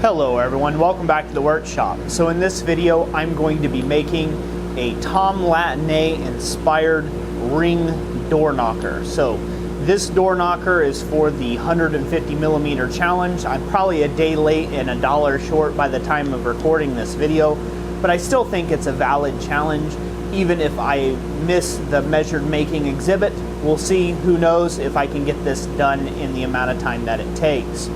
Hello everyone, welcome back to the workshop. So in this video I'm going to be making a Tom Latané inspired ring door knocker. So this door knocker is for the 150mm challenge. I'm probably a day late and $1 short by the time of recording this video, but I still think it's a valid challenge even if I miss the measured making exhibit. We'll see, who knows if I can get this done in the amount of time that it takes.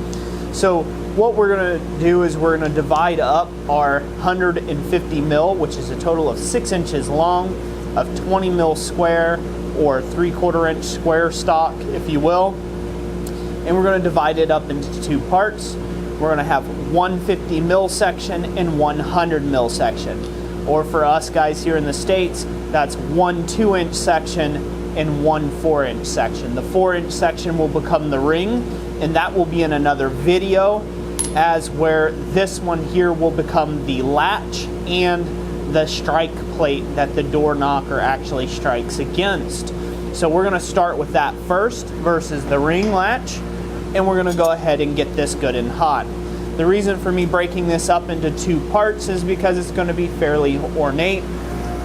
So what we're going to do is we're going to divide up our 150 mil, which is a total of 6 inches long, of 20 mil square or 3/4 inch square stock, if you will. And we're going to divide it up into two parts. We're going to have one 50 mil section and 100 mil section. Or for us guys here in the States, that's one 2-inch section and one 4-inch section. The 4-inch section will become the ring, and that will be in another video, as where this one here will become the latch and the strike plate that the door knocker actually strikes against. So we're going to start with that first versus the ring latch, and we're going to go ahead and get this good and hot. The reason for me breaking this up into two parts is because it's going to be fairly ornate.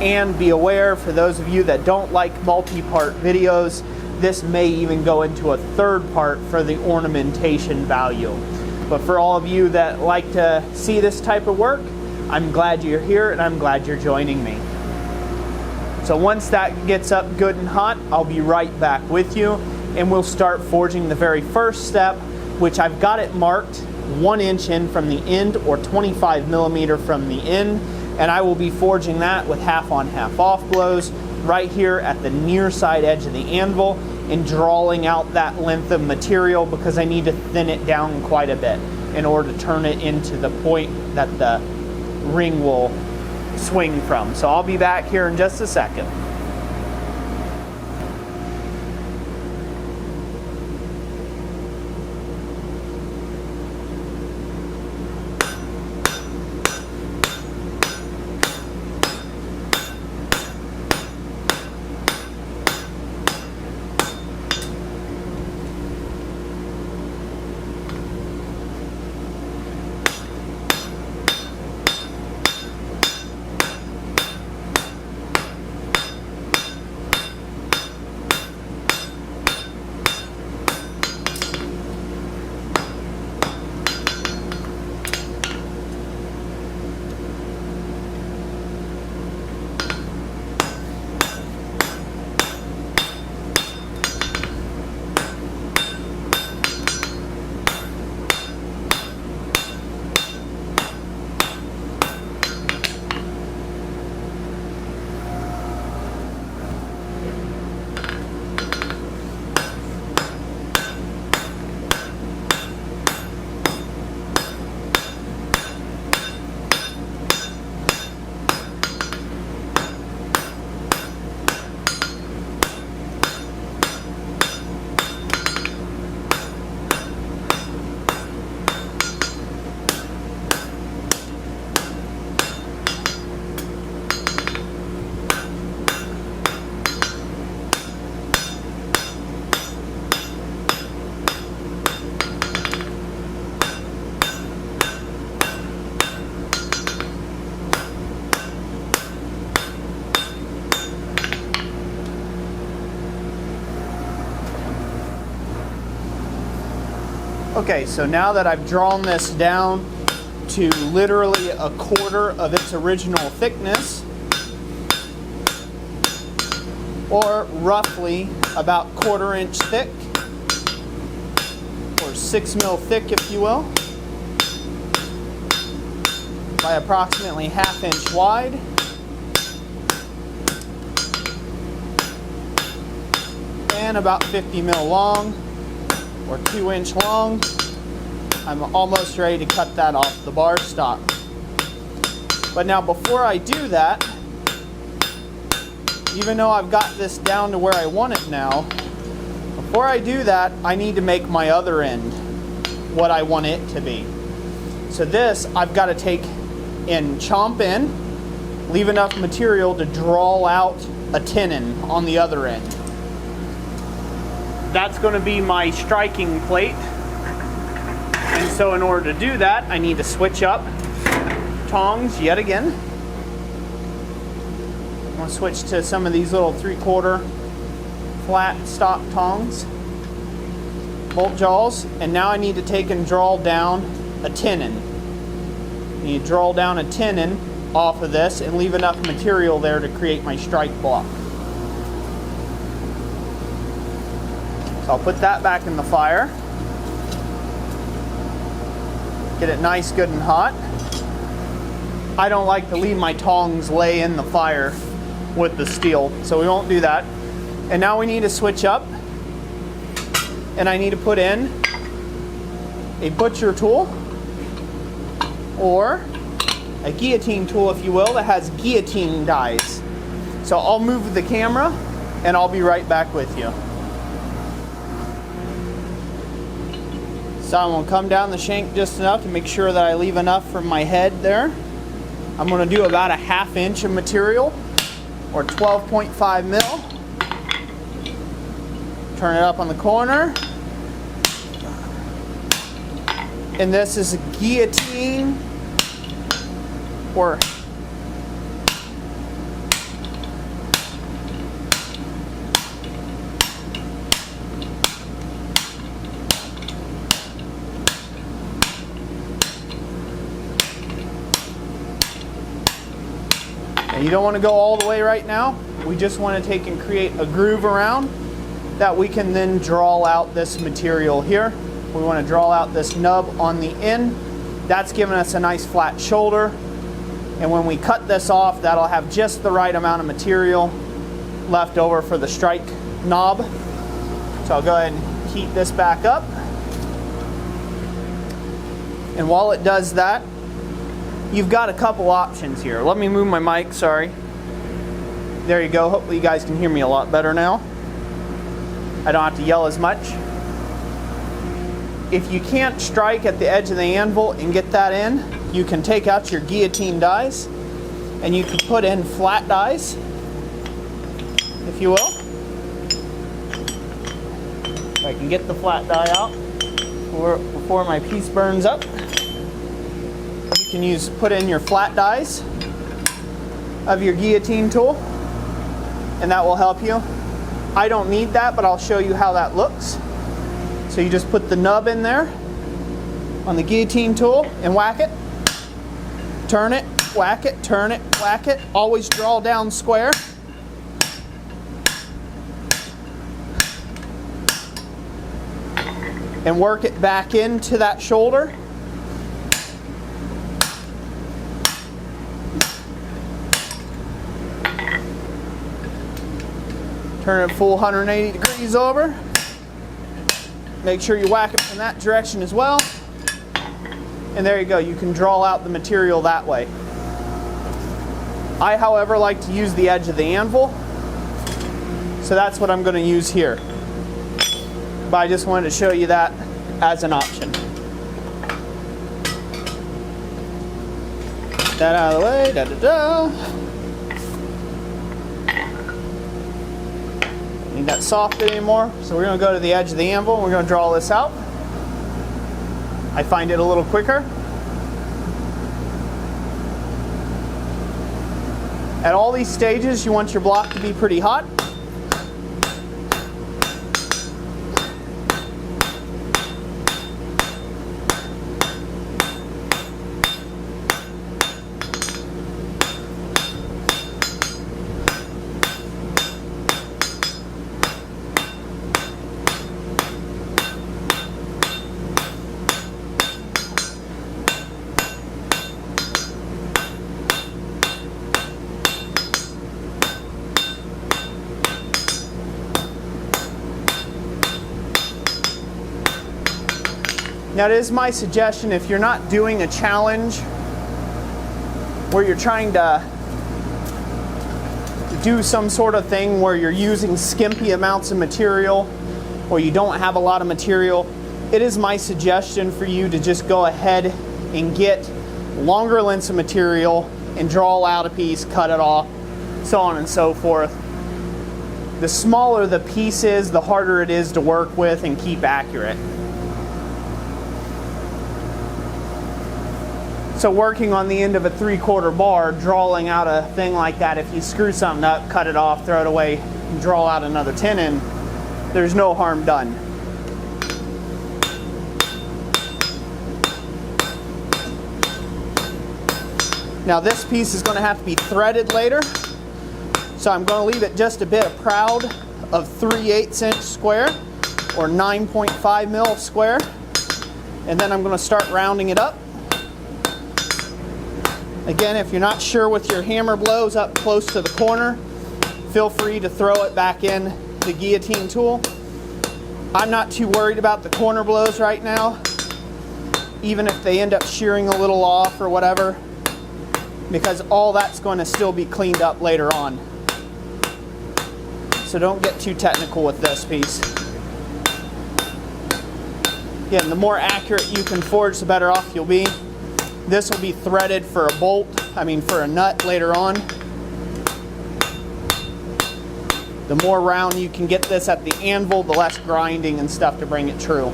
And be aware, for those of you that don't like multi-part videos, this may even go into a third part for the ornamentation value. But for all of you that like to see this type of work, I'm glad you're here and I'm glad you're joining me. So once that gets up good and hot, I'll be right back with you, and we'll start forging the very first step, which I've got it marked 1 inch in from the end or 25mm from the end. And I will be forging that with half on half off blows right here at the near side edge of the anvil, and drawing out that length of material because I need to thin it down quite a bit in order to turn it into the point that the ring will swing from. So I'll be back here in just a second. Okay, so now that I've drawn this down to literally 1/4 of its original thickness, or roughly about 1/4 inch thick, or 6 mil thick if you will, by approximately 1/2 inch wide, and about 50 mil long, or 2 inch long, I'm almost ready to cut that off the bar stock. But now before I do that, even though I've got this down to where I want it now, before I do that, I need to make my other end what I want it to be. So this, I've got to take and chomp in, leave enough material to draw out a tenon on the other end. That's going to be my striking plate. And So in order to do that, I need to switch up tongs yet again. I'm going to switch to some of these little 3/4 flat stock tongs, bolt jaws, and now I need to take and draw down a tenon. You draw down a tenon off of this and leave enough material there to create my strike block. So I'll put that back in the fire. Get it nice, good and hot. I don't like to leave my tongs lay in the fire with the steel, so we won't do that. And now we need to switch up, and I need to put in a butcher tool or a guillotine tool, if you will, that has guillotine dies. So I'll move the camera and I'll be right back with you. So I'm going to come down the shank just enough to make sure that I leave enough from my head there. I'm going to do about a 1/2 inch of material, or 12.5 mil. Turn it up on the corner. And this is a guillotine, or you don't want to go all the way right now. We just want to take and create a groove around that we can then draw out this material here. We want to draw out this nub on the end. That's giving us a nice flat shoulder. And when we cut this off, that'll have just the right amount of material left over for the strike knob. So I'll go ahead and heat this back up. And while it does that, you've got a couple options here. Let me move my mic, sorry. There you go. Hopefully you guys can hear me a lot better now. I don't have to yell as much. If you can't strike at the edge of the anvil and get that in, you can take out your guillotine dies and you can put in flat dies, if you will. If I can get the flat die out before my piece burns up. You can put in your flat dies of your guillotine tool, and that will help you. I don't need that, but I'll show you how that looks. So you just put the nub in there on the guillotine tool and whack it, turn it, whack it, turn it, whack it. Always draw down square. And work it back into that shoulder. Turn it full 180 degrees over. Make sure you whack it from that direction as well. And there you go. You can draw out the material that way. I, however, like to use the edge of the anvil. So that's what I'm going to use here. But I just wanted to show you that as an option. That out of the way. Da, da, da. Need that soft bit anymore, so we're going to go to the edge of the anvil and we're going to draw this out. I find it a little quicker. At all these stages, you want your block to be pretty hot. Now, it is my suggestion, if you're not doing a challenge where you're trying to do some sort of thing where you're using skimpy amounts of material or you don't have a lot of material, it is my suggestion for you to just go ahead and get longer lengths of material and draw out a piece, cut it off, so on and so forth. The smaller the piece is, the harder it is to work with and keep accurate. So working on the end of a 3/4 bar, drawing out a thing like that, if you screw something up, cut it off, throw it away, draw out another tenon, there's no harm done. Now this piece is going to have to be threaded later, so I'm going to leave it just a bit proud of 3/8 inch square or 9.5 mil square, and then I'm going to start rounding it up. Again, if you're not sure with your hammer blows up close to the corner, feel free to throw it back in the guillotine tool. I'm not too worried about the corner blows right now, even if they end up shearing a little off or whatever, because all that's going to still be cleaned up later on. So don't get too technical with this piece. Again, the more accurate you can forge, the better off you'll be. This will be threaded for a bolt, for a nut later on. The more round you can get this at the anvil, the less grinding and stuff to bring it true.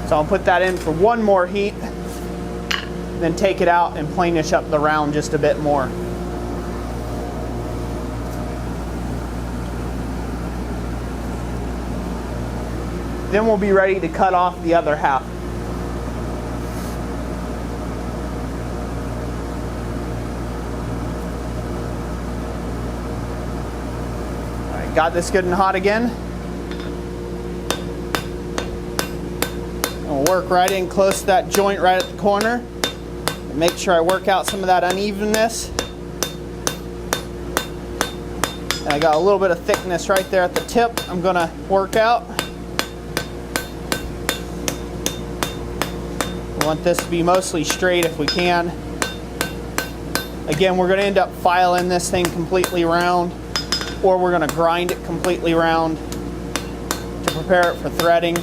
So I'll put that in for one more heat, then take it out and planish up the round just a bit more. Then we'll be ready to cut off the other half. All right, got this good and hot again. I'll work right in close to that joint right at the corner and make sure I work out some of that unevenness. And I got a little bit of thickness right there at the tip I'm going to work out. We want this to be mostly straight if we can. Again, we're going to end up filing this thing completely round, or we're going to grind it completely round to prepare it for threading.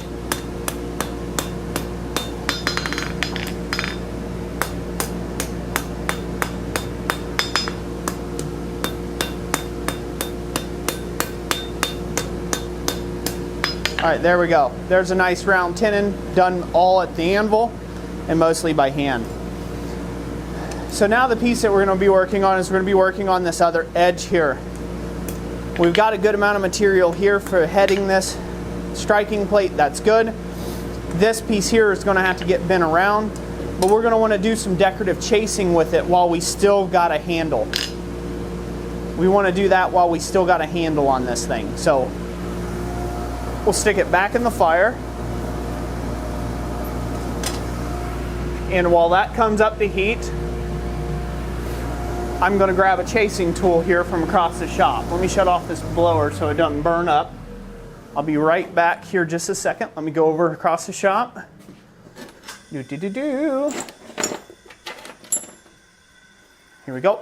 All right, there we go. There's a nice round tenon done all at the anvil and mostly by hand. So now the piece that we're going to be working on is we're going to be working on this other edge here. We've got a good amount of material here for heading this striking plate. That's good. This piece here is going to have to get bent around, but we're going to want to do some decorative chasing with it while we still got a handle. We want to do that while we still got a handle on this thing. So we'll stick it back in the fire. And while that comes up to heat, I'm going to grab a chasing tool here from across the shop. Let me shut off this blower so it doesn't burn up. I'll be right back here just a second. Let me go over across the shop. Here we go.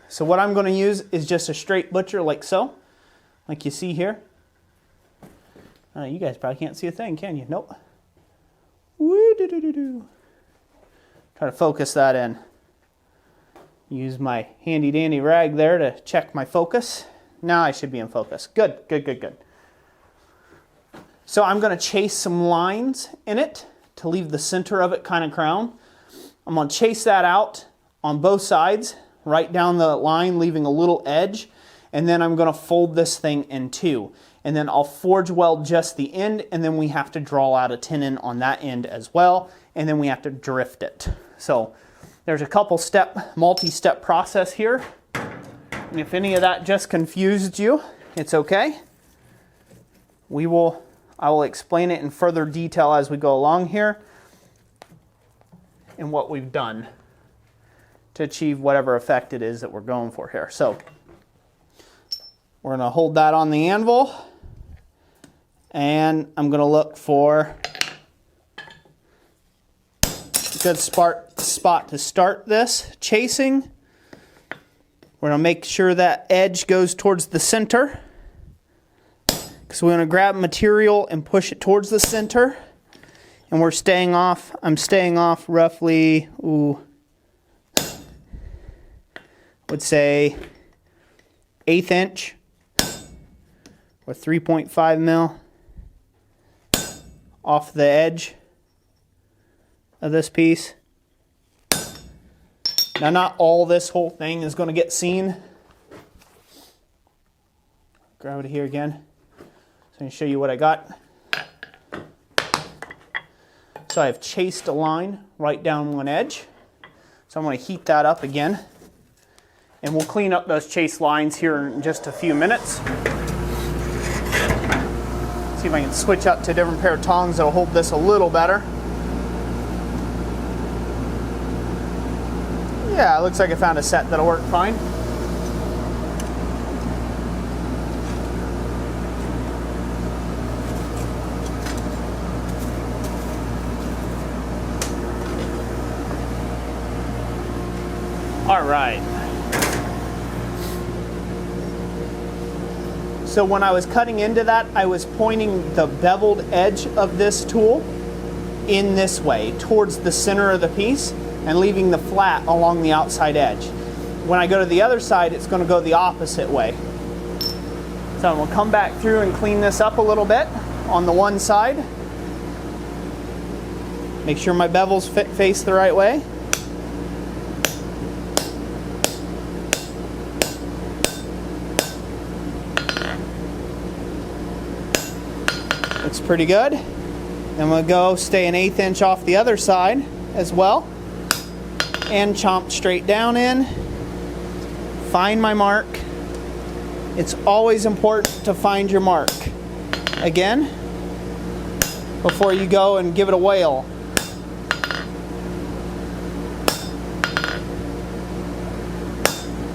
So what I'm going to use is just a straight butcher like so, like you see here. You guys probably can't see a thing, can you? Nope. Try to focus that in. Use my handy dandy rag there to check my focus. Now I should be in focus. Good, good, good, good. So I'm going to chase some lines in it to leave the center of it kind of crown. I'm going to chase that out on both sides, right down the line, leaving a little edge. And then I'm going to fold this thing in two. And then I'll forge weld just the end, and then we have to draw out a tenon on that end as well, and then we have to drift it. So there's a couple step, multi-step process here. And if any of that just confused you, it's okay. I will explain it in further detail as we go along here and what we've done to achieve whatever effect it is that we're going for here. So we're going to hold that on the anvil. And I'm going to look for a good spot to start this chasing. We're going to make sure that edge goes towards the center, because we're going to grab material and push it towards the center. And I'm staying off roughly, would say 1/8 inch or 3.5 mil. off the edge of this piece. Now, not all this whole thing is going to get seen. Grab it here again so I can show you what I got. So I've chased a line right down one edge. So I'm going to heat that up again. And we'll clean up those chase lines here in just a few minutes. See if I can switch up to a different pair of tongs that'll hold this a little better. Yeah, it looks like I found a set that'll work fine. All right. So when I was cutting into that, I was pointing the beveled edge of this tool in this way, towards the center of the piece, and leaving the flat along the outside edge. When I go to the other side, it's going to go the opposite way. So I'm going to come back through and clean this up a little bit on the one side. Make sure my bevels face the right way. Looks pretty good. Then we'll go stay an 1/8 inch off the other side as well. And chomp straight down in. Find my mark. It's always important to find your mark. Again, before you go and give it a whale.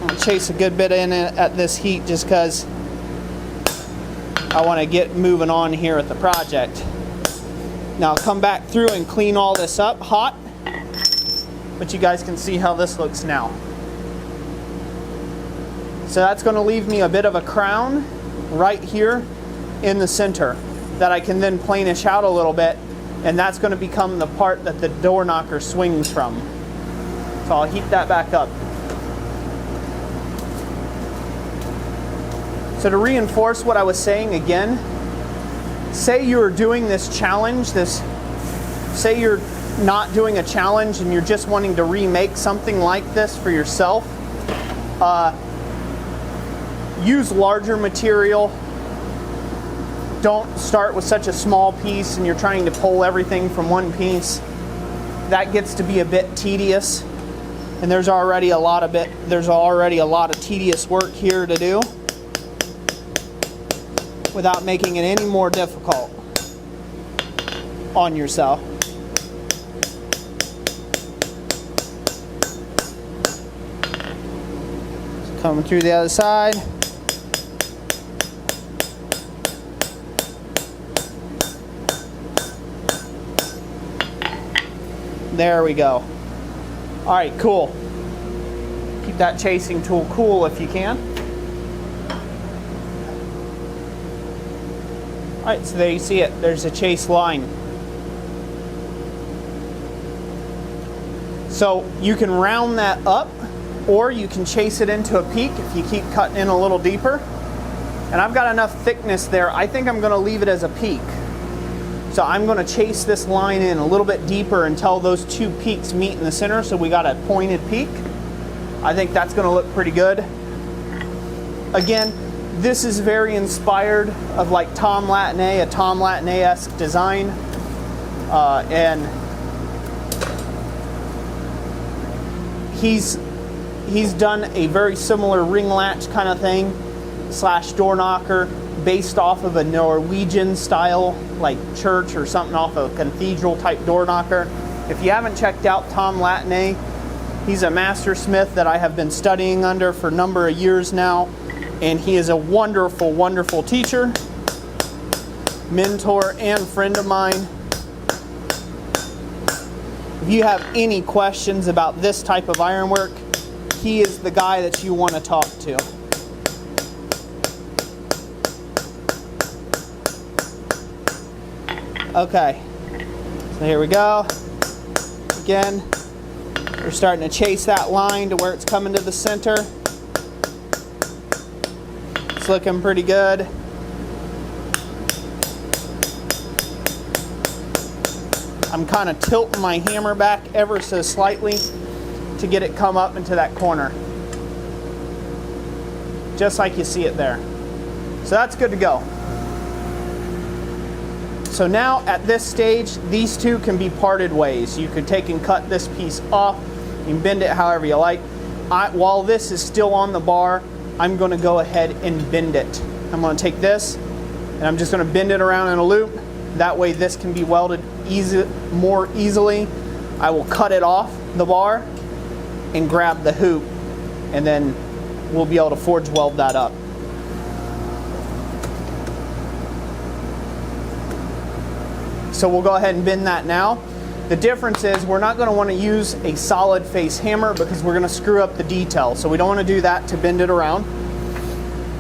I'll chase a good bit in at this heat just because I want to get moving on here at the project. Now I'll come back through and clean all this up hot, but you guys can see how this looks now. So that's going to leave me a bit of a crown right here in the center that I can then planish out a little bit, and that's going to become the part that the door knocker swings from. So I'll heat that back up. So to reinforce what I was saying again, say you're doing this challenge, say you're not doing a challenge and you're just wanting to remake something like this for yourself, use larger material. Don't start with such a small piece and you're trying to pull everything from one piece. That gets to be a bit tedious, and there's already a lot of tedious work here to do, without making it any more difficult on yourself. Coming through the other side. There we go. All right, cool. Keep that chasing tool cool if you can. Alright, so there you see it. There's a chase line. So you can round that up, or you can chase it into a peak if you keep cutting in a little deeper. And I've got enough thickness there. I think I'm going to leave it as a peak. So I'm going to chase this line in a little bit deeper until those two peaks meet in the center, so we got a pointed peak. I think that's going to look pretty good. Again, this is very inspired of like Tom Latané, a Tom Latané-esque design. And he's done a very similar ring latch kind of thing / door knocker based off of a Norwegian style like church or something, off a cathedral type door knocker. If you haven't checked out Tom Latané, he's a master smith that I have been studying under for a number of years now. And he is a wonderful, wonderful teacher, mentor, and friend of mine. If you have any questions about this type of ironwork, he is the guy that you want to talk to. Okay, so here we go. Again, we're starting to chase that line to where it's coming to the center. Looking pretty good. I'm kind of tilting my hammer back ever so slightly to get it come up into that corner. Just like you see it there. So that's good to go. So now at this stage, these two can be parted ways. You could take and cut this piece off. You can bend it however you like. While this is still on the bar, I'm going to go ahead and bend it. I'm going to take this and I'm just going to bend it around in a loop. That way this can be welded more easily. I will cut it off the bar and grab the hoop, and then we'll be able to forge weld that up. So we'll go ahead and bend that now. The difference is we're not going to want to use a solid face hammer because we're going to screw up the detail. So we don't want to do that to bend it around.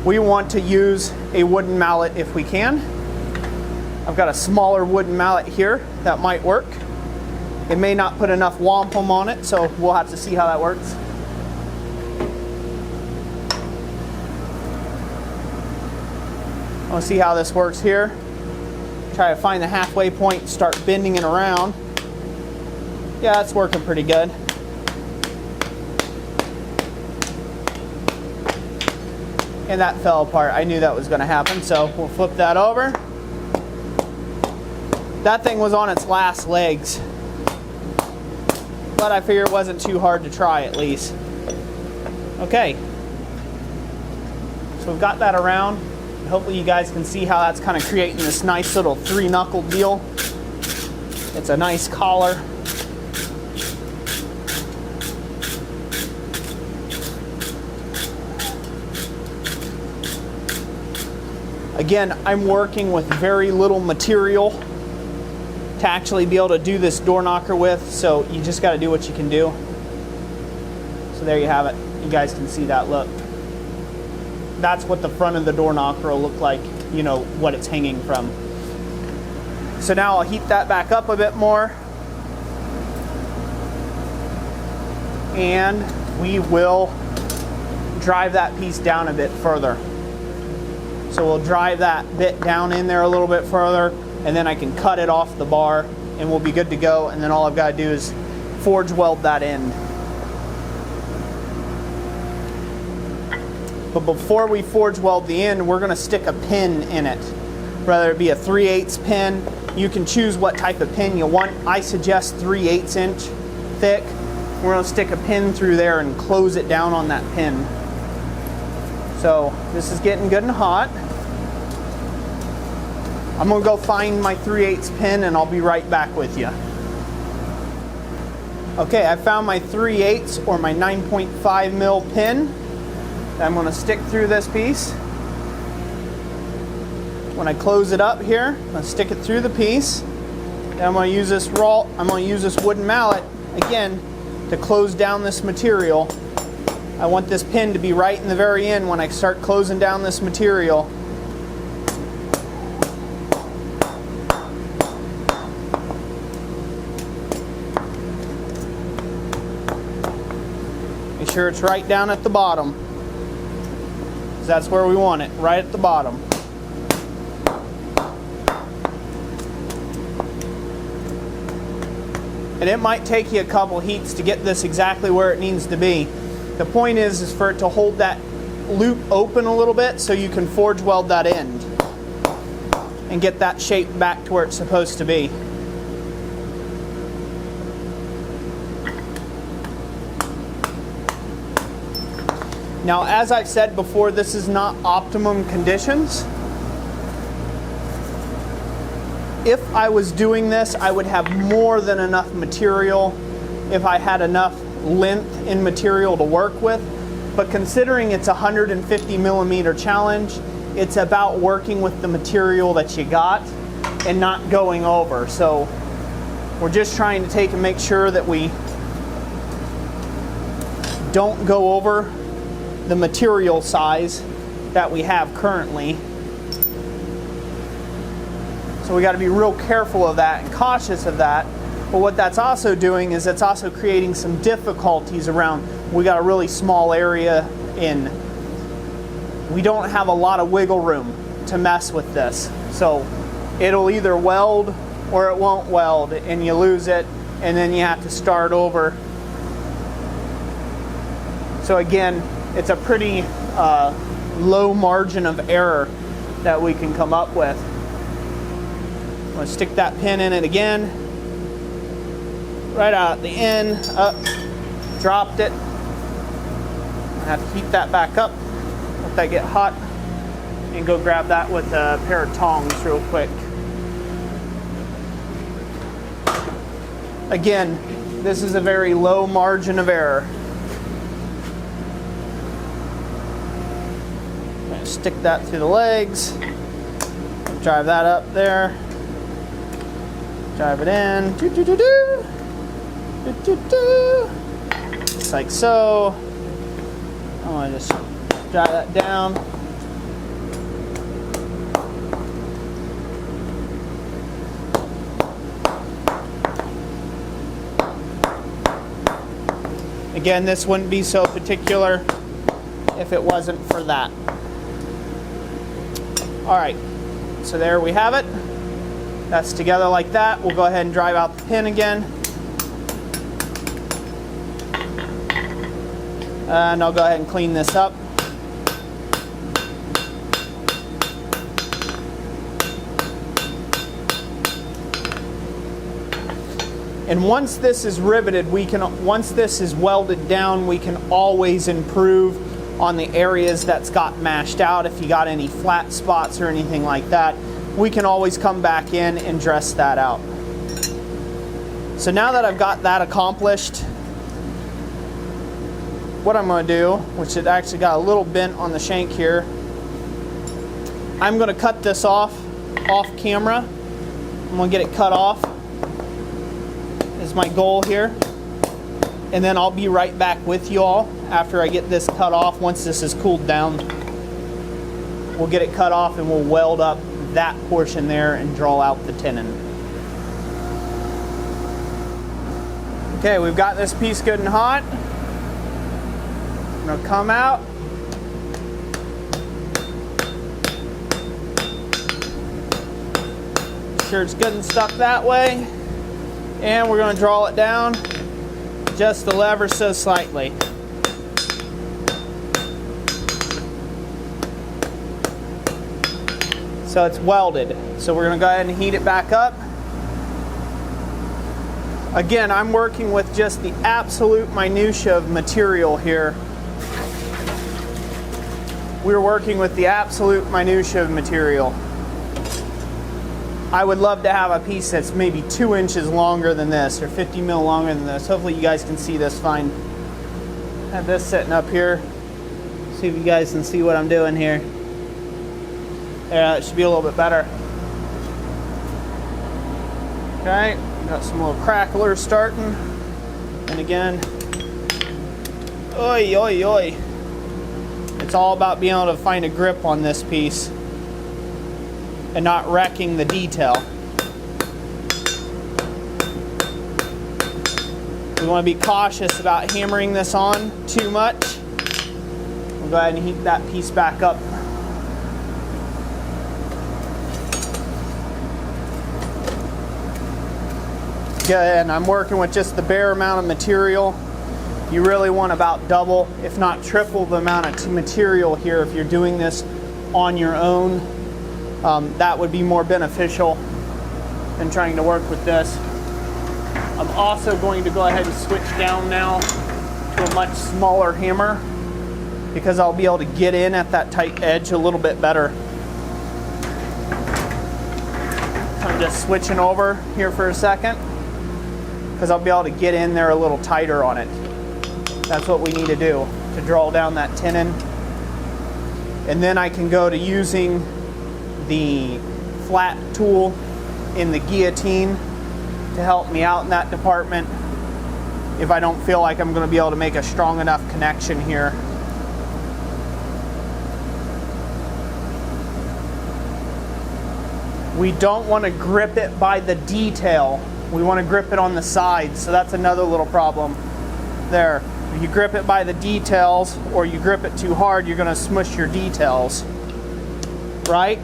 We want to use a wooden mallet if we can. I've got a smaller wooden mallet here that might work. It may not put enough wampum on it, so we'll have to see how that works. I'll see how this works here. Try to find the halfway point, start bending it around. Yeah, that's working pretty good. And that fell apart. I knew that was going to happen, so we'll flip that over. That thing was on its last legs, but I figure it wasn't too hard to try at least. Okay, so we've got that around. Hopefully you guys can see how that's kind of creating this nice little three-knuckle deal. It's a nice collar. Again, I'm working with very little material to actually be able to do this door knocker with, so you just got to do what you can do. So there you have it. You guys can see that look. That's what the front of the door knocker will look like, you know, what it's hanging from. So now I'll heat that back up a bit more. And we will drive that piece down a bit further. So we'll drive that bit down in there a little bit further, and then I can cut it off the bar and we'll be good to go. And then all I've got to do is forge weld that end. But before we forge weld the end, we're going to stick a pin in it. Whether it be a 3/8 pin, you can choose what type of pin you want. I suggest 3/8 inch thick. We're going to stick a pin through there and close it down on that pin. So this is getting good and hot. I'm going to go find my 3/8 pin and I'll be right back with you. Okay, I found my 3/8 or my 9.5 mil pin. I'm going to stick through this piece. When I close it up here, I'm going to stick it through the piece. Then I'm going to use this wooden mallet again to close down this material. I want this pin to be right in the very end when I start closing down this material. Make sure it's right down at the bottom. That's where we want it, right at the bottom. And it might take you a couple heats to get this exactly where it needs to be. The point is for it to hold that loop open a little bit so you can forge weld that end and get that shape back to where it's supposed to be. Now, as I've said before, this is not optimum conditions. If I was doing this, I would have more than enough material if I had enough length in material to work with. But considering it's a 150 millimeter challenge, it's about working with the material that you got and not going over. So we're just trying to take and make sure that we don't go over the material size that we have currently. So we got to be real careful of that and cautious of that. But what that's also doing is it's also creating some difficulties around. We got a really small area in. We don't have a lot of wiggle room to mess with this. So it'll either weld or it won't weld and you lose it, and then you have to start over. So again, it's a pretty low margin of error that we can come up with. I'm going to stick that pin in it again, right out at the end, up, dropped it. I have to heat that back up, let that get hot, and go grab that with a pair of tongs real quick. Again, this is a very low margin of error. I'm going to stick that through the legs, drive that up there, drive it in, just like so. I'm going to just drive that down. Again, this wouldn't be so particular if it wasn't for that. All right, so there we have it. That's together like that. We'll go ahead and drive out the pin again. And I'll go ahead and clean this up. And once this is riveted, once this is welded down, we can always improve on the areas that's got mashed out. If you got any flat spots or anything like that, we can always come back in and dress that out. So now that I've got that accomplished, what I'm going to do, which it actually got a little bent on the shank here, I'm going to cut this off camera. I'm going to get it cut off. Is my goal here, and then I'll be right back with you all after I get this cut off. Once this is cooled down, we'll get it cut off and we'll weld up that portion there and draw out the tenon. Okay, we've got this piece good and hot. I'm going to come out, sure it's good and stuck that way. And we're going to draw it down just the lever so slightly. So it's welded. So we're going to go ahead and heat it back up. Again, I'm working with just the absolute minutia of material here. We're working with the absolute minutia of material. I would love to have a piece that's maybe 2 inches longer than this, or 50 mil longer than this. Hopefully you guys can see this fine. Have this sitting up here. See if you guys can see what I'm doing here. Yeah, it should be a little bit better. Okay, got some little cracklers starting. And again, oi, oi, oi. It's all about being able to find a grip on this piece and not wrecking the detail. We want to be cautious about hammering this on too much. We'll go ahead and heat that piece back up. Good, and I'm working with just the bare amount of material. You really want about double, if not triple the amount of material here if you're doing this on your own. That would be more beneficial than trying to work with this. I'm also going to go ahead and switch down now to a much smaller hammer because I'll be able to get in at that tight edge a little bit better. I'm just switching over here for a second because I'll be able to get in there a little tighter on it. That's what we need to do to draw down that tenon. And then I can go to using the flat tool in the guillotine to help me out in that department if I don't feel like I'm going to be able to make a strong enough connection here. We don't want to grip it by the detail. We want to grip it on the sides, so that's another little problem there. If you grip it by the details or you grip it too hard, you're going to smush your details, right?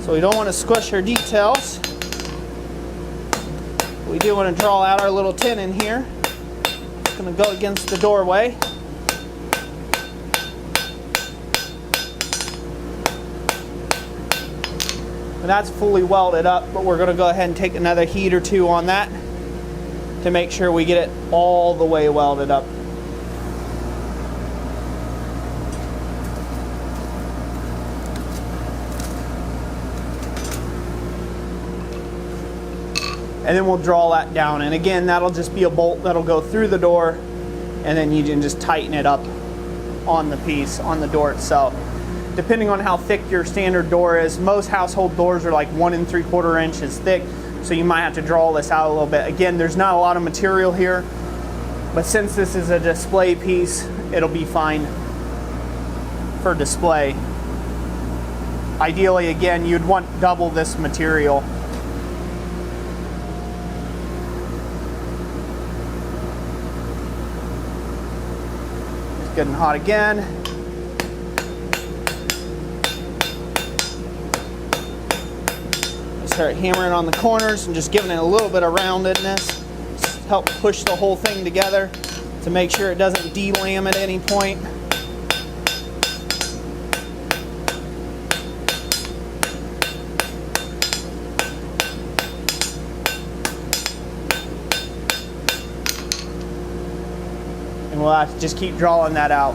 So we don't want to squish our details. We do want to draw out our little tenon here. It's going to go against the doorway. And that's fully welded up, but we're going to go ahead and take another heat or two on that to make sure we get it all the way welded up. And then we'll draw that down. And again, that'll just be a bolt that'll go through the door, and then you can just tighten it up on the piece, on the door itself. Depending on how thick your standard door is, most household doors are like 1 3/4 inches thick, so you might have to draw this out a little bit. Again, there's not a lot of material here, but since this is a display piece, it'll be fine for display. Ideally, again, you'd want double this material. It's getting hot again. Start hammering on the corners and just giving it a little bit of roundedness. Just help push the whole thing together to make sure it doesn't delam at any point. And we'll have to just keep drawing that out.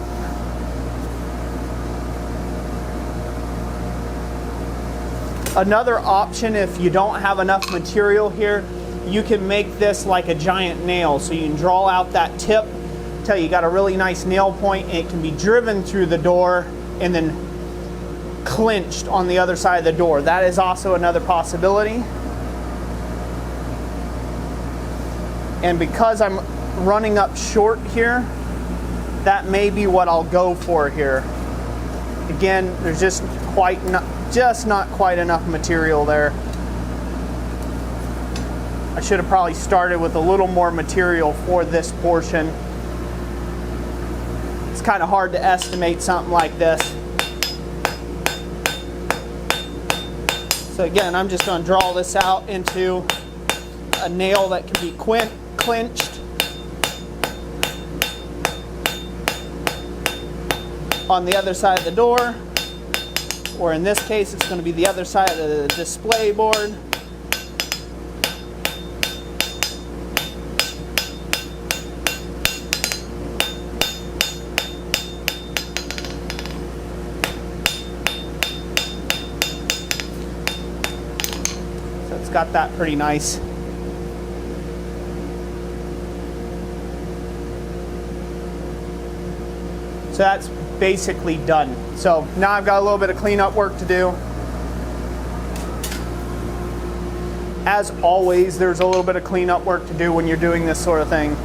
Another option, if you don't have enough material here, you can make this like a giant nail. So you can draw out that tip till you got a really nice nail point, and it can be driven through the door and then clinched on the other side of the door. That is also another possibility. And because I'm running up short here, that may be what I'll go for here. Again, there's just not quite enough material there. I should have probably started with a little more material for this portion. It's kind of hard to estimate something like this. So again, I'm just going to draw this out into a nail that can be clinched on the other side of the door. Or in this case, it's going to be the other side of the display board. So it's got that pretty nice. So that's basically done. So now I've got a little bit of cleanup work to do. As always, there's a little bit of cleanup work to do when you're doing this sort of thing.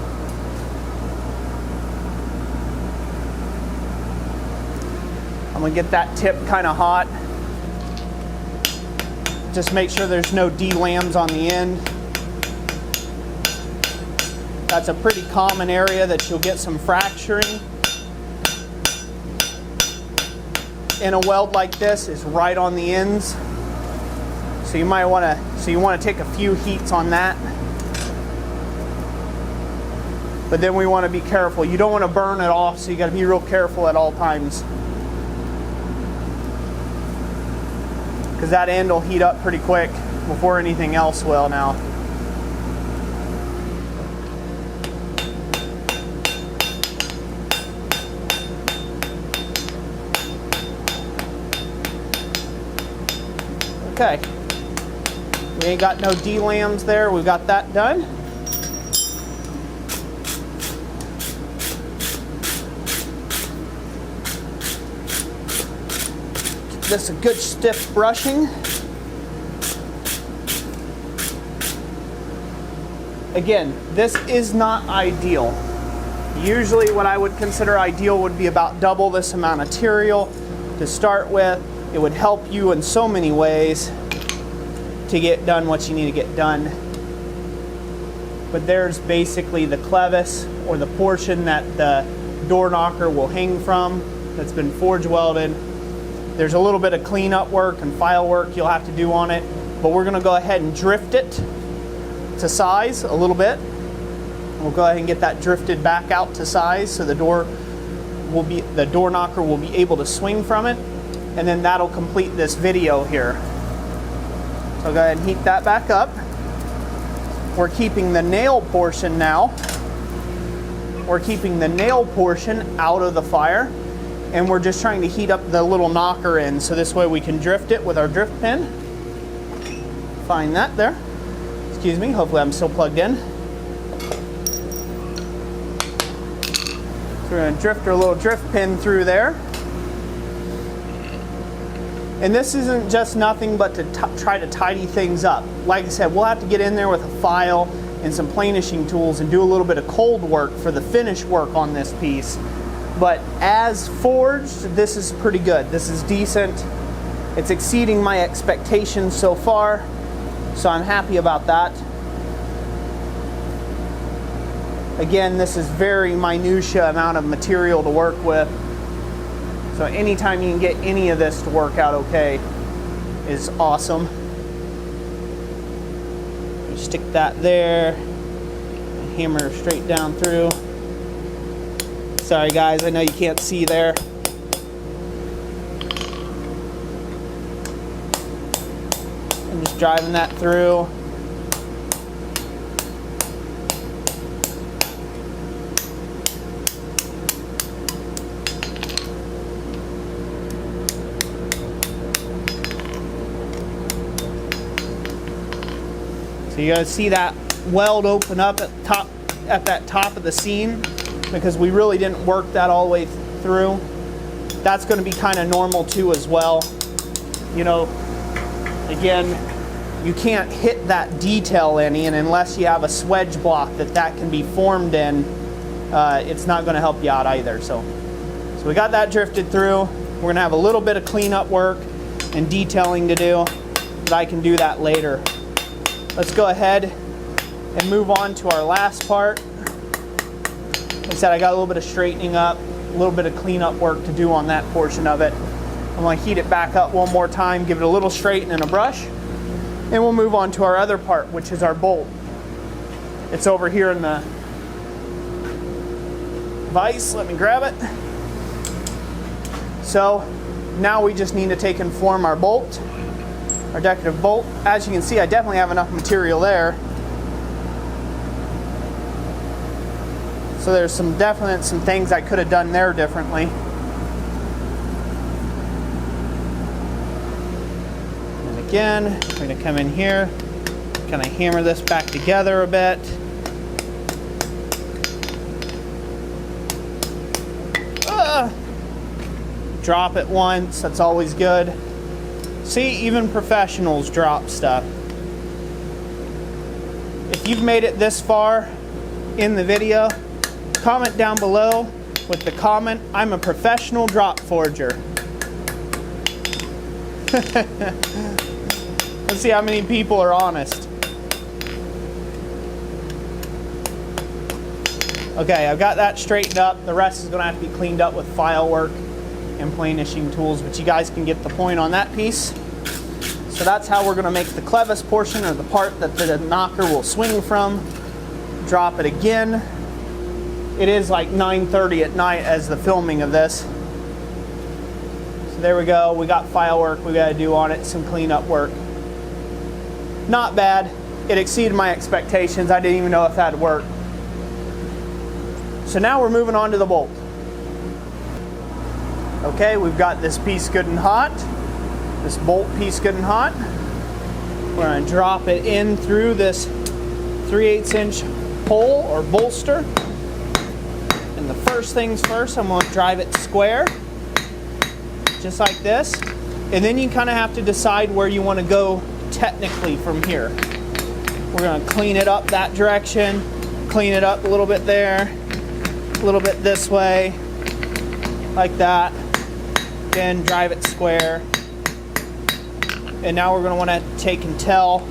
I'm gonna get that tip kind of hot. Just make sure there's no delams on the end. That's a pretty common area that you'll get some fracturing. In a weld like this is right on the ends, so you might want to take a few heats on that. But then we want to be careful. You don't want to burn it off, so you got to be real careful at all times, because that end will heat up pretty quick before anything else will now. Okay, we ain't got no delams there. We've got that done. Give this a good stiff brushing. Again, this is not ideal. Usually what I would consider ideal would be about double this amount of material to start with. It would help you in so many ways to get done what you need to get done. But there's basically the clevis, or the portion that the door knocker will hang from, that's been forge welded. There's a little bit of cleanup work and file work you'll have to do on it, but we're going to go ahead and drift it to size a little bit. We'll go ahead and get that drifted back out to size so the door knocker will be able to swing from it, and then that'll complete this video here. So go ahead and heat that back up. We're keeping the nail portion now. We're keeping the nail portion out of the fire, and we're just trying to heat up the little knocker in, so this way we can drift it with our drift pin. Find that there. Excuse me, hopefully I'm still plugged in. So we're going to drift our little drift pin through there. And this isn't just nothing but to try to tidy things up. Like I said, we'll have to get in there with a file and some planishing tools and do a little bit of cold work for the finish work on this piece. But as forged, this is pretty good. This is decent. It's exceeding my expectations so far, so I'm happy about that. Again, this is very minutiae amount of material to work with. So anytime you can get any of this to work out okay is awesome. You stick that there, and hammer straight down through. Sorry guys, I know you can't see there. I'm just driving that through. So you guys see that weld open up at that top of the seam, because we really didn't work that all the way through. That's going to be kind of normal too as well. You know, again, you can't hit that detail any, and unless you have a swedge block that can be formed in, it's not going to help you out either. So we got that drifted through. We're going to have a little bit of cleanup work and detailing to do, but I can do that later. Let's go ahead and move on to our last part. Like I said, I got a little bit of straightening up, a little bit of cleanup work to do on that portion of it. I'm going to heat it back up one more time, give it a little straighten and a brush, and we'll move on to our other part, which is our bolt. It's over here in the vise. Let me grab it. So now we just need to take and form our bolt. Our decorative bolt. As you can see, I definitely have enough material there. So there's some things I could have done there differently. And again, we're going to come in here, kind of hammer this back together a bit. Drop it once, that's always good. See, even professionals drop stuff. If you've made it this far in the video, comment down below with the comment, "I'm a professional drop forger." Let's see how many people are honest. Okay, I've got that straightened up. The rest is going to have to be cleaned up with file work and planishing tools, but you guys can get the point on that piece. So that's how we're going to make the clevis portion, or the part that the knocker will swing from. Drop it again. It is like 9:30 at night as the filming of this. So there we go. We got file work we got to do on it, some cleanup work. Not bad. It exceeded my expectations. I didn't even know if that'd work. So now we're moving on to the bolt. Okay, we've got this piece good and hot. This bolt piece good and hot. We're going to drop it in through this 3/8 inch hole or bolster. And the first things first, I'm going to drive it square, just like this. And then you kind of have to decide where you want to go technically from here. We're going to clean it up that direction, clean it up a little bit there, a little bit this way, like that. Then drive it square. And now we're going to want to take and tell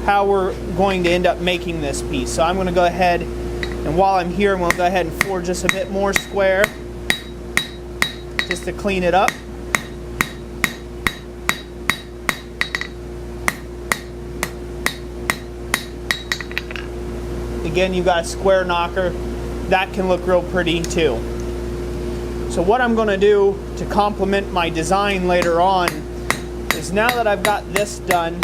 how we're going to end up making this piece. So I'm going to go ahead, and while I'm here, I'm going to go ahead and forge just a bit more square, just to clean it up. Again, you got a square knocker. That can look real pretty too. So what I'm going to do to complement my design later on is, now that I've got this done,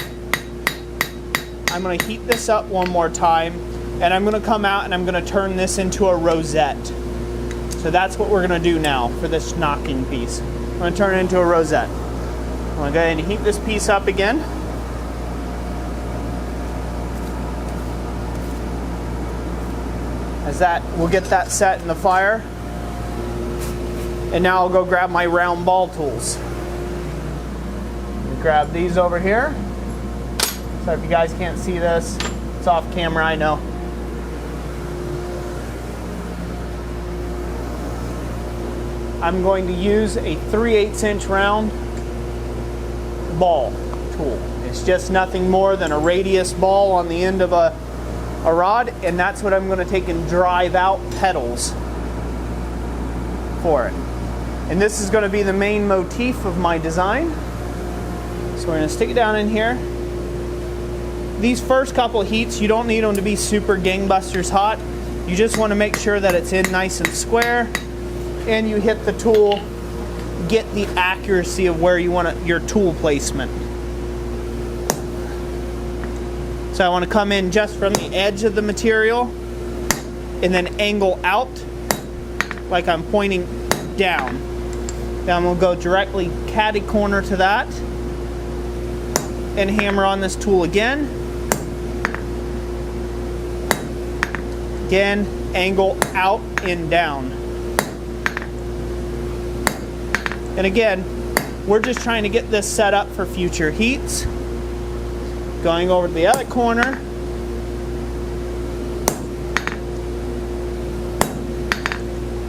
I'm going to heat this up one more time, and I'm going to come out and I'm going to turn this into a rosette. So that's what we're going to do now for this knocking piece. I'm going to turn it into a rosette. I'm going to go ahead and heat this piece up again. As that, we'll get that set in the fire. And now I'll go grab my round ball tools. Grab these over here. So if you guys can't see this, it's off camera, I know. I'm going to use a 3/8 inch round ball tool. It's just nothing more than a radius ball on the end of a rod, and that's what I'm going to take and drive out petals for it. And this is going to be the main motif of my design. So we're going to stick it down in here. These first couple heats, you don't need them to be super gangbusters hot. You just want to make sure that it's in nice and square, and you hit the tool, get the accuracy of where you want your tool placement. So I want to come in just from the edge of the material and then angle out like I'm pointing down. Then we'll go directly catty corner to that and hammer on this tool again. Again, angle out and down. And again, we're just trying to get this set up for future heats. Going over to the other corner.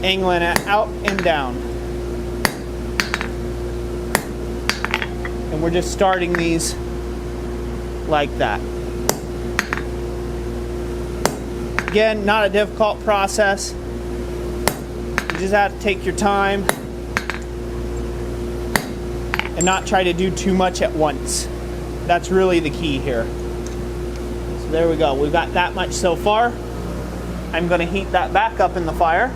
Angling it out and down. And we're just starting these like that. Again, not a difficult process. You just have to take your time and not try to do too much at once. That's really the key here. So there we go. We've got that much so far. I'm going to heat that back up in the fire.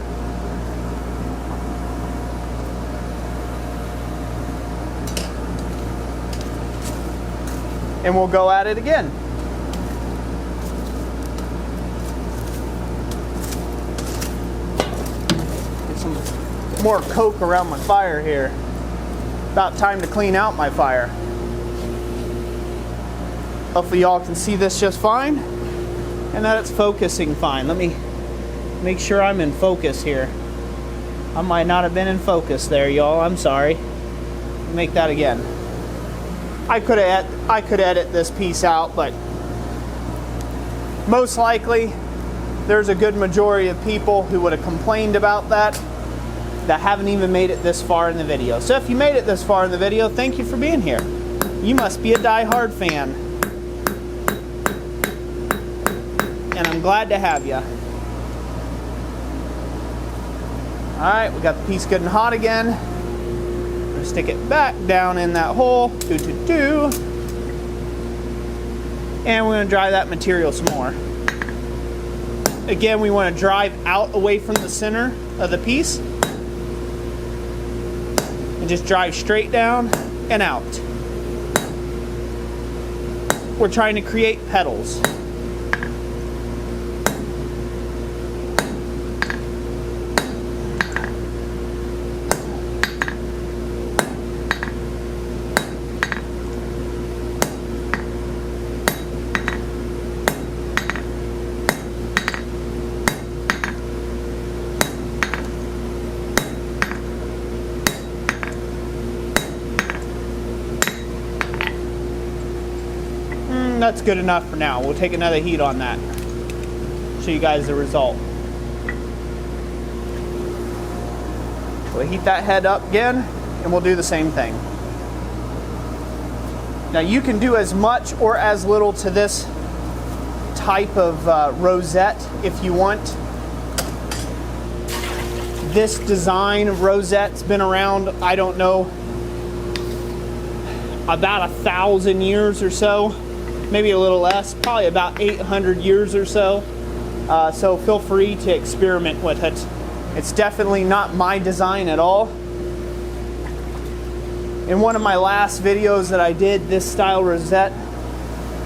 And we'll go at it again. Get some more coke around my fire here. About time to clean out my fire. Hopefully y'all can see this just fine and that it's focusing fine. Let me make sure I'm in focus here. I might not have been in focus there, y'all. I'm sorry. Make that again. I could edit this piece out, but most likely there's a good majority of people who would have complained about that haven't even made it this far in the video. So if you made it this far in the video, thank you for being here. You must be a die-hard fan. And I'm glad to have you. Alright, we got the piece good and hot again. We're gonna stick it back down in that hole. And we're gonna dry that material some more. Again, we want to drive out away from the center of the piece. And just drive straight down and out. We're trying to create petals. That's good enough for now. We'll take another heat on that. Show you guys the result. We'll heat that head up again, and we'll do the same thing. Now you can do as much or as little to this type of rosette if you want. This design of rosette's been around, I don't know, about 1,000 years or so. Maybe a little less, probably about 800 years or so. So feel free to experiment with it. It's definitely not my design at all. In one of my last videos that I did, this style rosette,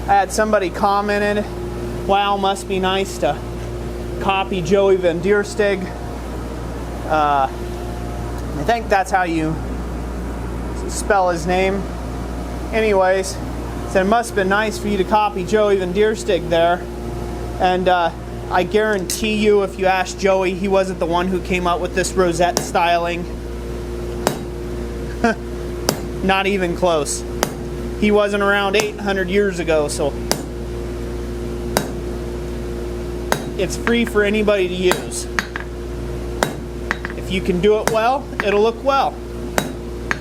I had somebody commented, wow, must be nice to copy Joey Van Dierstig. I think that's how you spell his name. Anyways, so it must have been nice for you to copy Joey Van Dierstig there. And I guarantee you, if you ask Joey, he wasn't the one who came up with this rosette styling. Not even close. He wasn't around 800 years ago, so it's free for anybody to use. If you can do it well, it'll look well.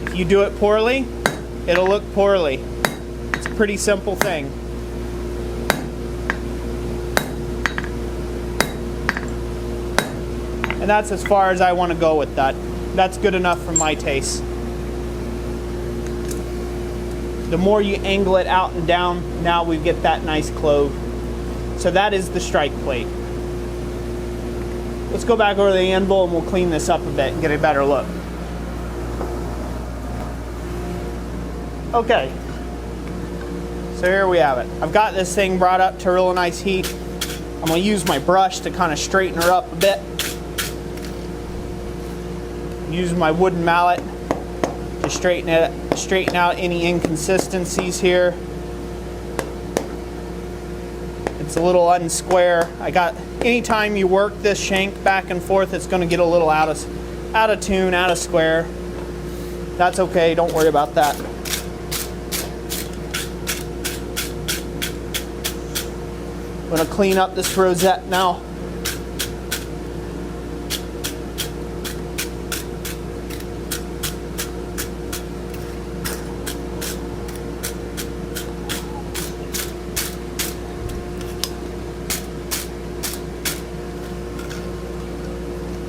If you do it poorly, it'll look poorly. It's a pretty simple thing. And that's as far as I want to go with that. That's good enough for my taste. The more you angle it out and down, now we get that nice clove. So that is the strike plate. Let's go back over the anvil and we'll clean this up a bit and get a better look. Okay, so here we have it. I've got this thing brought up to real nice heat. I'm going to use my brush to kind of straighten her up a bit. Use my wooden mallet to straighten out any inconsistencies here. It's a little unsquare. Anytime you work this shank back and forth, it's going to get a little out of tune, out of square. That's okay, don't worry about that. I'm going to clean up this rosette now.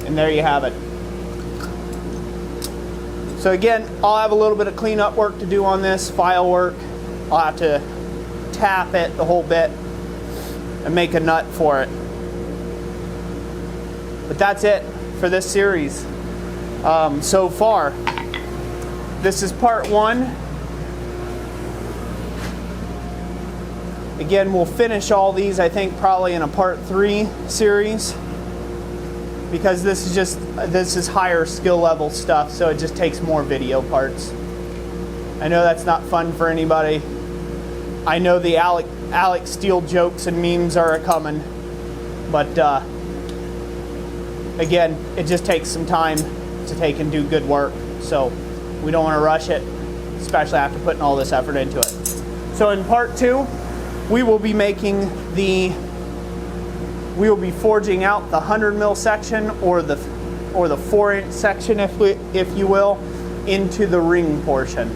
And there you have it. So again, I'll have a little bit of cleanup work to do on this, file work. I'll have to tap it the whole bit and make a nut for it. But that's it for this series. So far, this is part 1. Again, we'll finish all these, I think, probably in a part 3 series, because this is higher skill level stuff, so it just takes more video parts. I know that's not fun for anybody. I know the Alex Steele jokes and memes are a-coming, but again, it just takes some time to take and do good work, so we don't want to rush it, especially after putting all this effort into it. So in part 2, we will be forging out the 100 mil section or the 4-inch section, if you will, into the ring portion.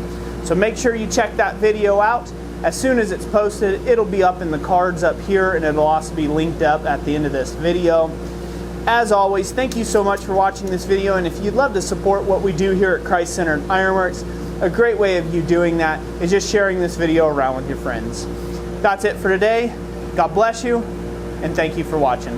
So make sure you check that video out. As soon as it's posted, it'll be up in the cards up here, and it'll also be linked up at the end of this video. As always, thank you so much for watching this video, and if you'd love to support what we do here at Christ-Centered Ironworks, a great way of you doing that is just sharing this video around with your friends. That's it for today. God bless you, and thank you for watching.